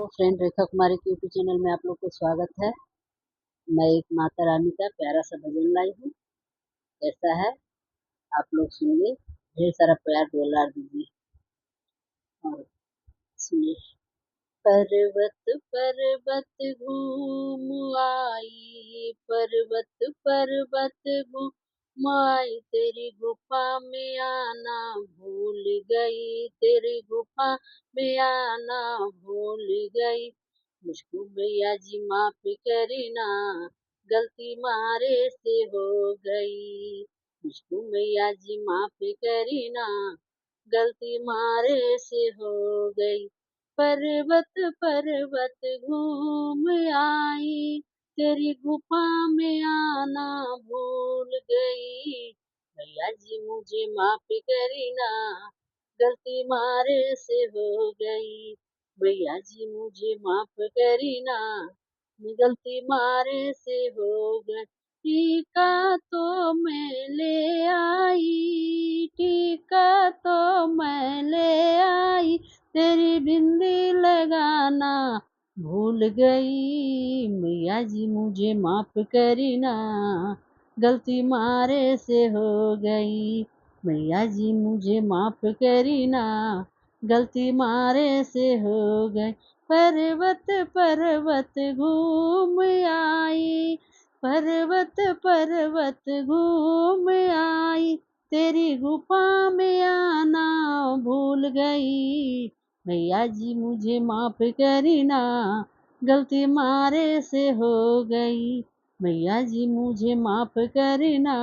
वो फ्रेंड रेखा कुमारी के YouTube channel में आप लोग को स्वागत है। मैं एक माता रानी का प्यारा सा भजन लाई हूँ। कैसा है आप लोग सुनिए, ढेर सारा प्यार दुलार दीजिए और सुनिए। पर्वत पर्वत घूम आई, पर्वत पर्वत घूम आई, तेरी गुफा में आना भूल गई, तेरी गुफा में आना भूल गई। मुझको भैया जी माफ करना, गलती मारे से हो गई। मुझको भैया जी माफ करना, गलती मारे से हो गई। पर्वत पर्वत घूम आई, तेरी गुफा में आना भूल गई। भैया जी मुझे माफ करना, गलती मारे से हो गई। भैया जी मुझे माफ करना, गलती मारे से हो गई। टीका तो मैं ले आई, टीका तो मैं ले आई, तेरी बिंदी लगाना भूल गई। मैया जी मुझे माफ करना, गलती मारे से हो गई। मैया जी मुझे माफ करना, गलती मारे से हो गई। पर्वत पर्वत घूम आई, पर्वत पर्वत घूम आई, तेरी गुफा में आना भूल गई। भैया जी मुझे माफ करना, गलती मारे से हो गई। भैया जी मुझे माफ करना,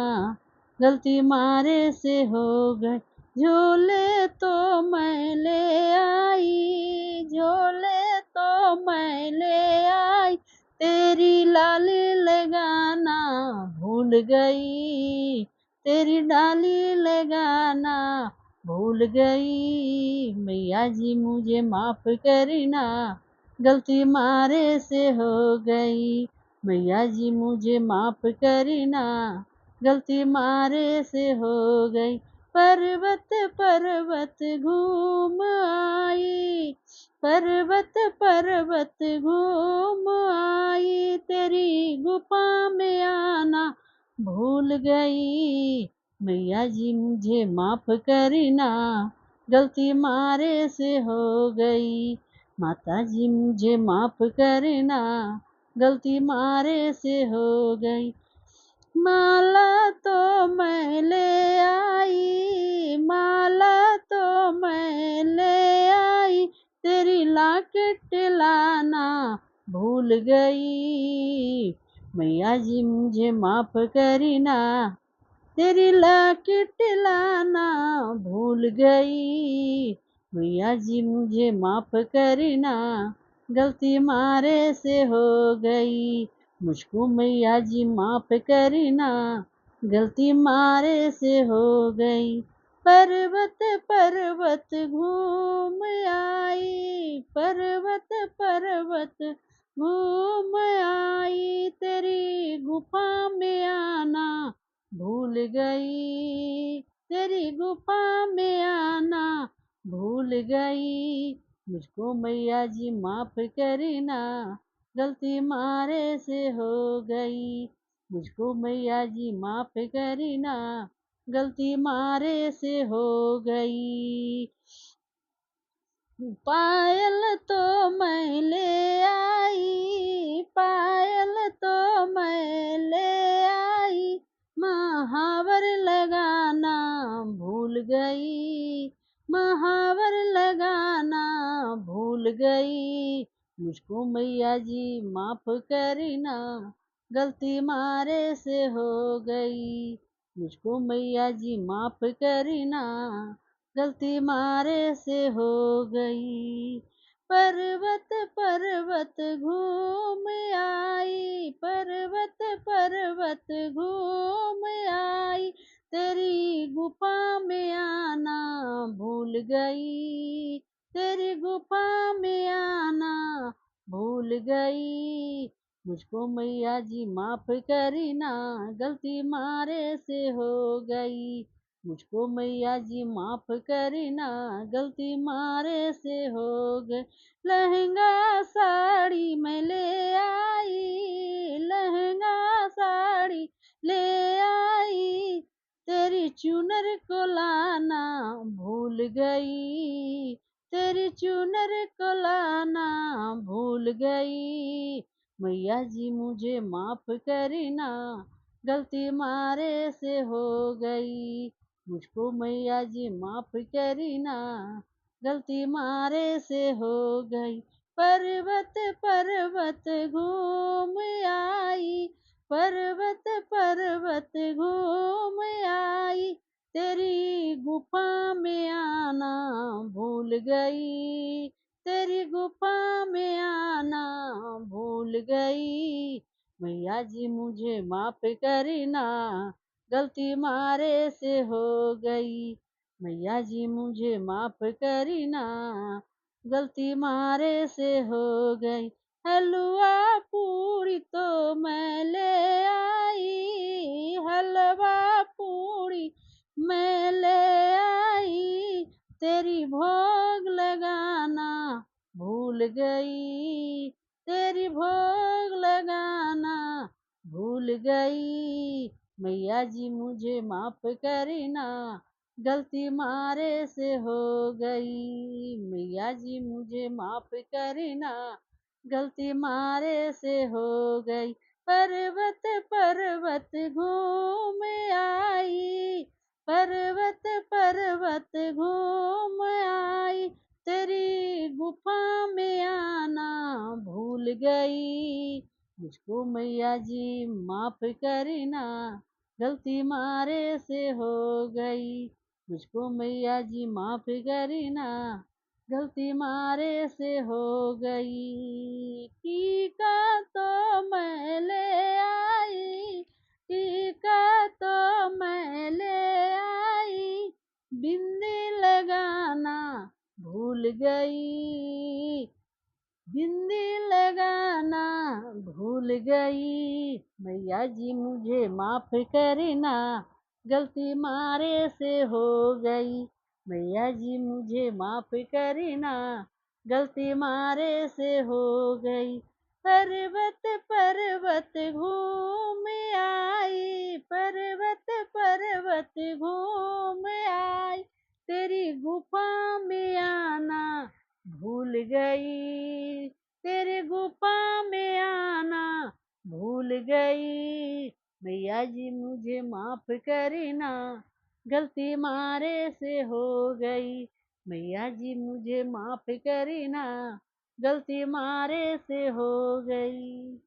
गलती मारे से हो गई। झोले तो मैं ले आई, झोले तो मैं ले आई, तेरी लाली लगाना भूल गई, तेरी डाली लगाना भूल गई। मैया जी मुझे माफ करना, गलती मारे से हो गई। मैया जी मुझे माफ करना, गलती मारे से हो गई। पर्वत पर्वत घूम आई, पर्वत पर्वत घूम आई, तेरी गुफा में आना भूल गई। मैया जी मुझे माफ करना, गलती मारे से हो गई। माता जी मुझे माफ करना, गलती मारे से हो गई। माला तो मैं ले आई, माला तो मैं ले आई, तेरी लॉकेट लाना भूल गई। मैया जी मुझे माफ करना, तेरी लॉकेट लाना भूल गई। मैया जी मुझे माफ करना, गलती मारे से हो गई। मुझको मैया जी माफ करना, गलती मारे से हो गई। पर्वत पर्वत घूम आई, पर्वत पर्वत घूम आई, तेरी गुफा में आना भूल गई, तेरी गुफा में आना भूल गई। मुझको मैया जी माफ करना, गलती मारे से हो गई। मुझको मैया जी माफ करना, गलती मारे से हो गई। पायल तो मैं ले आई, पायल तो मैं ले आई, महावर लगाना भूल गई, महावर लगाना भूल गई। मुझको मैया जी माफ करना, गलती मारे से हो गई। मुझको मैया जी माफ करना, गलती मारे से हो गई। पर्वत पर्वत घूम आई, पर्वत पर्वत घूम आई, तेरी गुफा में आना भूल गई, तेरी गुफा में आना भूल गई। मुझको मैया जी माफ करना, गलती मारे से हो गई। मुझको मैया जी माफ करना, गलती मारे से हो गई। लहंगा चुनर को लाना भूल गई, तेरी चुनर को लाना भूल गई। मैया जी मुझे माफ करना, गलती मारे से हो गई। मुझको मैया जी माफ करना, गलती मारे से हो गई। पर्वत पर्वत घूम आई, पर्वत पर्वत घूम आई, तेरी गुफा में आना भूल गई, तेरी गुफा में आना भूल गई। मैया जी मुझे माफ करना, गलती मारे से हो गई। मैया जी मुझे माफ करना, गलती मारे से हो गई। हलवा पूरी तो मैं ले आई, हलवा पूरी मैं ले आई, तेरी भोग लगाना भूल गई, तेरी भोग लगाना भूल गई। मैया जी मुझे माफ करना, गलती मारे से हो गई। मैया जी मुझे माफ करना, गलती मारे से हो गई। पर्वत पर्वत घूम आई, पर्वत पर्वत घूम आई, तेरी गुफा में आना भूल गई। मुझको मैया जी माफ करना, गलती मारे से हो गई। मुझको मैया जी माफ करना, गलती मारे से हो गई। टीका तो मैं ले आई, टीका तो मैं ले आई, बिंदी लगाना भूल गई, बिंदी लगाना भूल गई। मैया जी मुझे माफ करना, गलती मारे से हो गई। मैया जी मुझे माफ करना, गलती मारे से हो गई। पर्वत पर्वत घूम आई, पर्वत पर्वत घूम आई, तेरी गुफा में आना भूल गई, तेरे गुफा में आना भूल गई। मैया जी मुझे माफ करना, गलती मारे से हो गई। मैया जी मुझे माफ करना, गलती मारे से हो गई।